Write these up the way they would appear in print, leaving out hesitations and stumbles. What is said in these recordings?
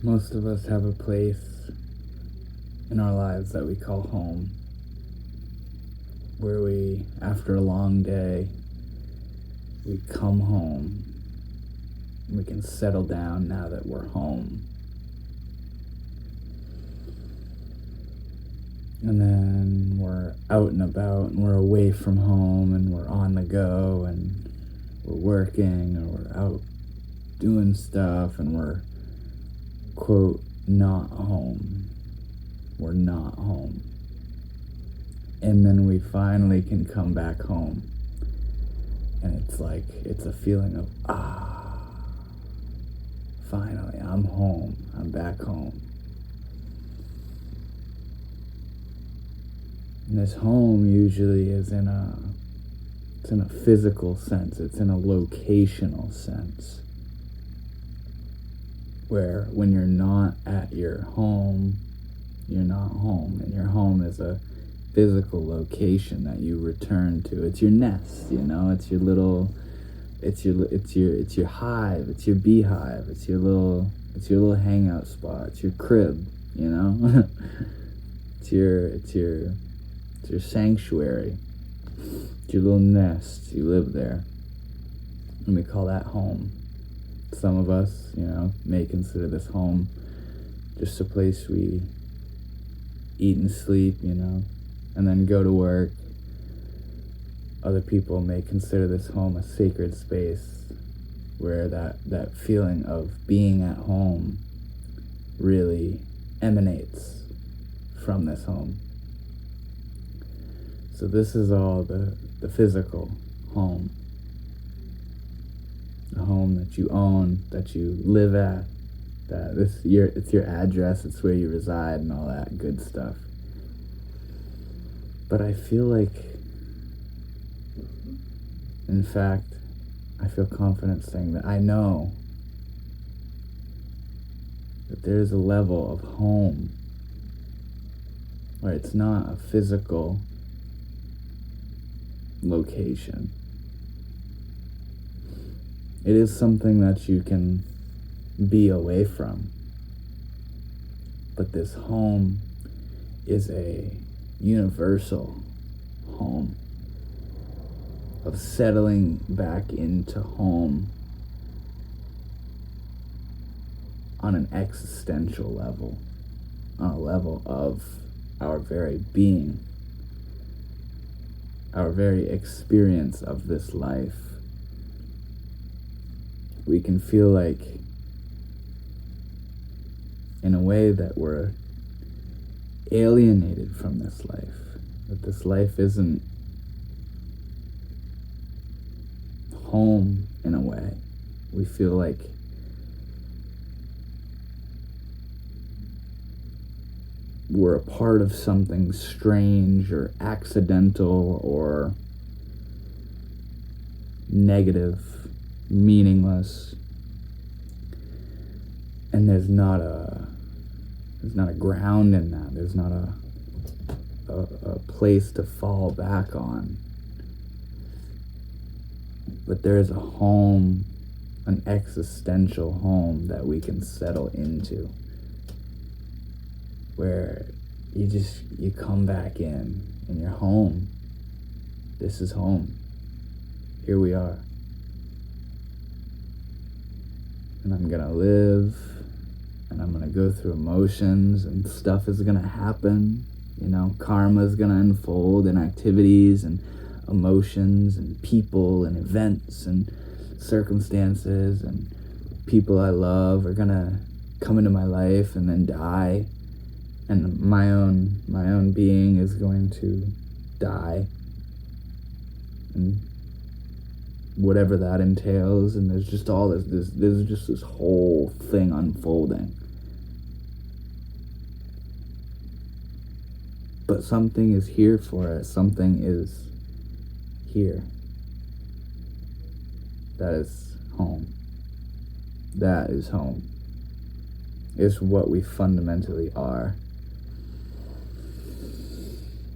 Most of us have a place in our lives that we call home, where we, after a long day, we come home. We can settle down now that we're home. And then we're out and about, and we're away from home, and we're on the go, and we're working, or we're out doing stuff, and we're, quote, not home. We're not home. And then we finally can come back home. And it's like, it's a feeling of, finally, I'm home. I'm back home. And this home usually is it's in a physical sense. It's in a locational sense. Where when you're not at your home, you're not home. And your home is a physical location that you return to. It's your nest, it's your little, it's your hive, it's your beehive, it's your little hangout spot, it's your crib, it's your sanctuary, it's your little nest, you live there. And we call that home. Some of us, may consider this home just a place we eat and sleep, and then go to work. Other people may consider this home a sacred space where that feeling of being at home really emanates from this home. So this is all the physical home. The home that you own, that you live at, it's your address, it's where you reside and all that good stuff. But I feel like, in fact, I feel confident saying that I know that there's a level of home where it's not a physical location. It is something that you can be away from. But this home is a universal home of settling back into home on an existential level, on a level of our very being, our very experience of this life. We can feel like, in a way, that we're alienated from this life, that this life isn't home in a way. We feel like we're a part of something strange or accidental or negative, meaningless, and there's not a ground in that. There's not a place to fall back on. But there is a home, an existential home that we can settle into, where you come back in and you're home. This is home. Here we are. And I'm gonna live, and I'm gonna go through emotions, and stuff is gonna happen. Karma is gonna unfold, and activities and emotions and people and events and circumstances and people I love are gonna come into my life and then die, and my own being is going to die, and whatever that entails. And there's just all there's just this whole thing unfolding. But something is here for it. Something is here. That is home. That is home. It's what we fundamentally are.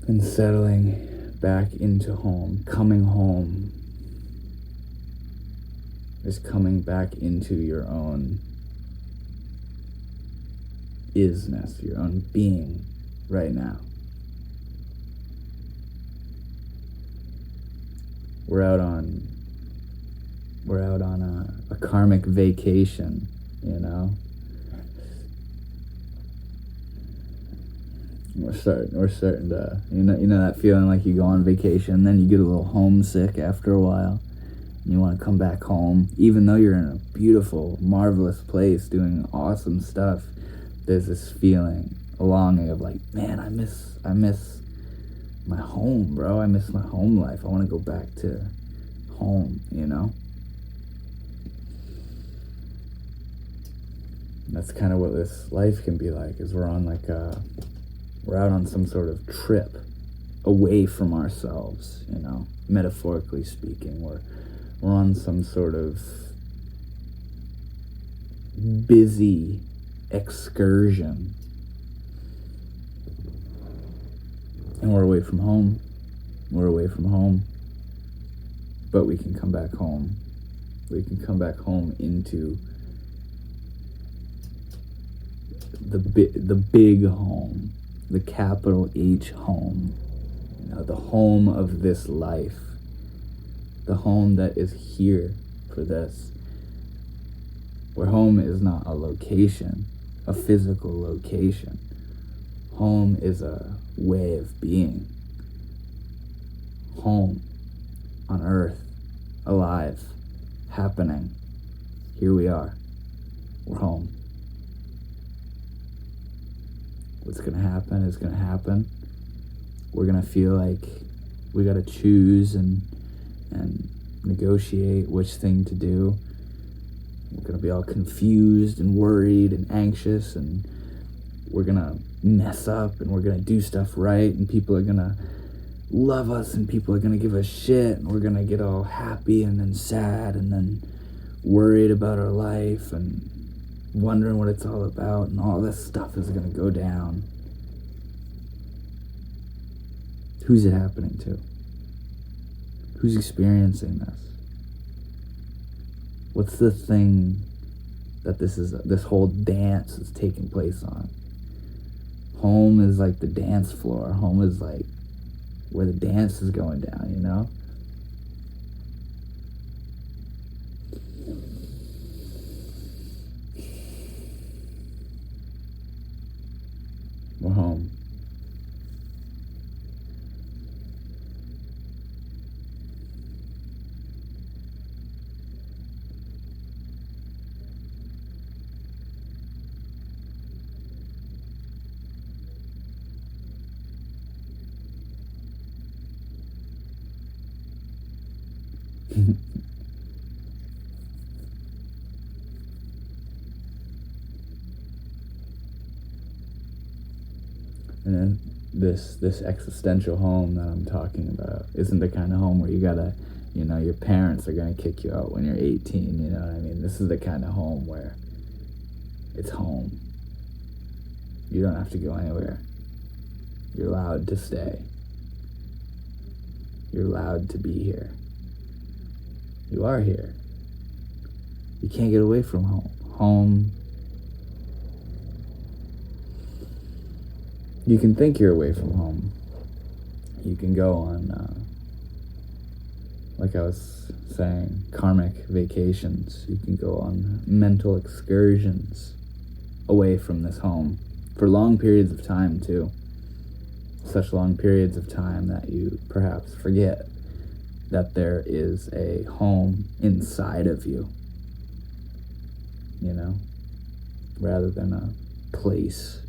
And settling back into home, coming home, is coming back into your own isness, your own being right now. We're out on a karmic vacation, you know. We're starting to, you know that feeling like you go on vacation and then you get a little homesick after a while. And you want to come back home, even though you're in a beautiful, marvelous place doing awesome stuff. There's this feeling, a longing of like, man, I miss my home, bro. I miss my home life. I want to go back to home, you know. That's kind of what this life can be like. Is we're out on some sort of trip away from ourselves, you know, metaphorically speaking. We're on some sort of busy excursion. And we're away from home. We're away from home. But we can come back home. We can come back home into the big home. The capital H home, you know, the home of this life, the home that is here for this, where home is not a location, a physical location. Home is a way of being. Home on earth, alive, happening. Here we are. We're home. What's gonna happen is gonna happen. We're gonna feel like we gotta choose and negotiate which thing to do. We're gonna be all confused and worried and anxious, and we're gonna mess up, and we're gonna do stuff right, and people are gonna love us, and people are gonna give us shit, and we're gonna get all happy and then sad and then worried about our life and wondering what it's all about, and all this stuff is gonna go down. Who's it happening to? Who's experiencing this? What's the thing that this whole dance is taking place on? Home is like the dance floor. Home is like where the dance is going down, you know? We're home. And then this existential home that I'm talking about isn't the kind of home where you gotta, you know, your parents are gonna kick you out when you're 18, you know what I mean? This is the kind of home where it's home. You don't have to go anywhere. You're allowed to stay. You're allowed to be here. You are here. You can't get away from home. Home. You can think you're away from home. You can go on, like I was saying, karmic vacations. You can go on mental excursions away from this home for long periods of time, too. Such long periods of time that you perhaps forget that there is a home inside of you, you know, rather than a place.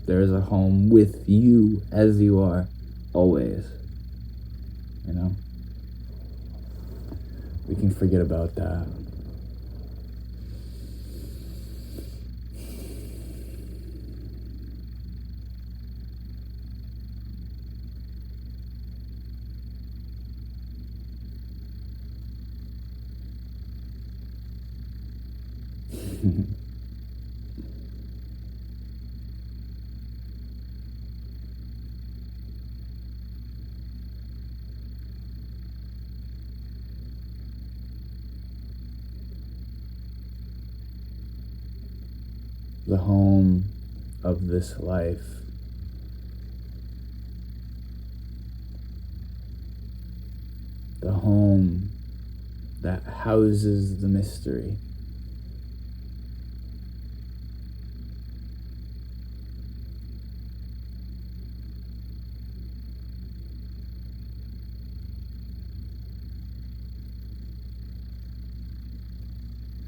There is a home with you as you are, always, you know. We can forget about that. The home of this life. The home that houses the mystery.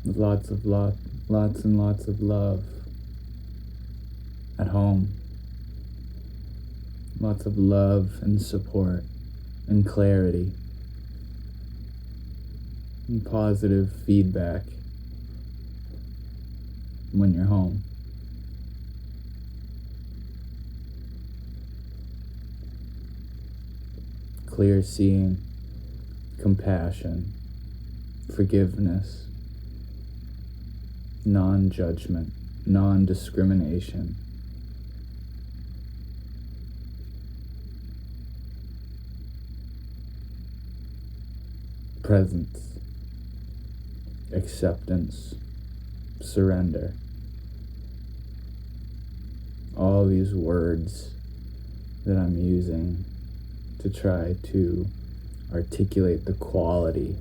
With lots and lots of love at home. Lots of love and support and clarity and positive feedback when you're home. Clear seeing, compassion, forgiveness, non-judgment, non-discrimination. Presence, acceptance, surrender. All these words that I'm using to try to articulate the quality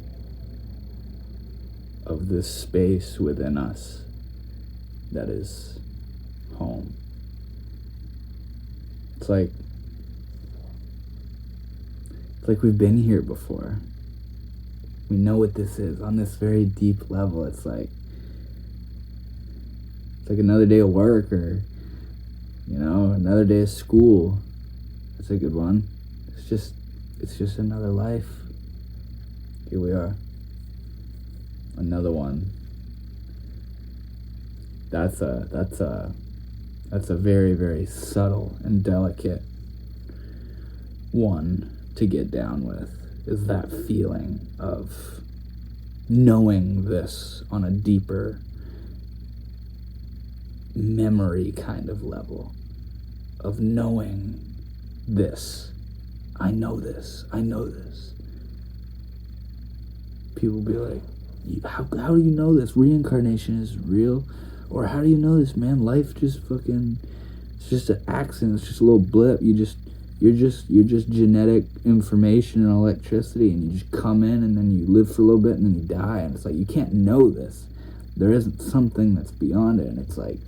of this space within us that is home. It's like we've been here before. We know what this is on this very deep level. It's like another day of work, or another day of school. That's a good one. It's just another life. Here we are. Another one. That's a very, very subtle and delicate one to get down with, is that feeling of knowing this on a deeper memory kind of level, of knowing this. I know this. People be like, how do you know this? Reincarnation is real? Or how do you know this, man? Life just it's just an accident. It's just a little blip. You're just genetic information and electricity, and you just come in and then you live for a little bit and then you die. And it's like, you can't know this. There isn't something that's beyond it. And it's like,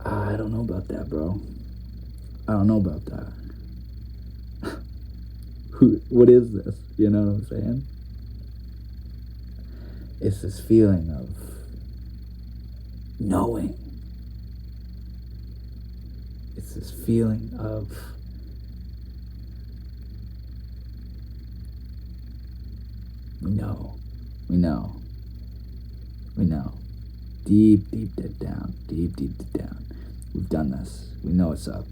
I don't know about that, bro. I don't know about that. What is this? You know what I'm saying? It's this feeling of knowing. It's this feeling of we know. Deep down. We've done this. We know what's up.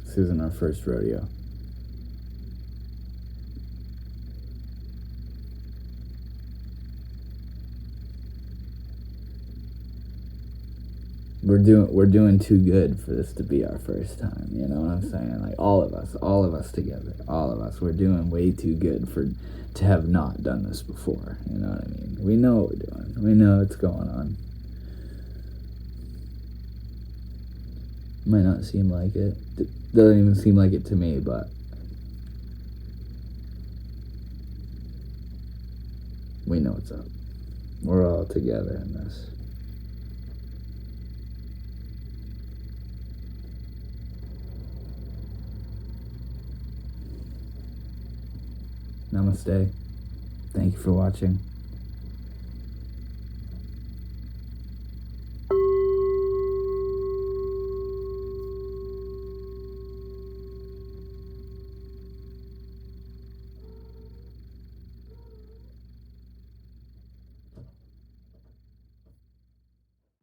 This isn't our first rodeo. We're doing too good for this to be our first time. You know what I'm saying? Like all of us together, we're doing way too good to have not done this before. You know what I mean? We know what we're doing. We know what's going on. Might not seem like it. It doesn't even seem like it to me, but we know what's up. We're all together in this. Namaste. Thank you for watching.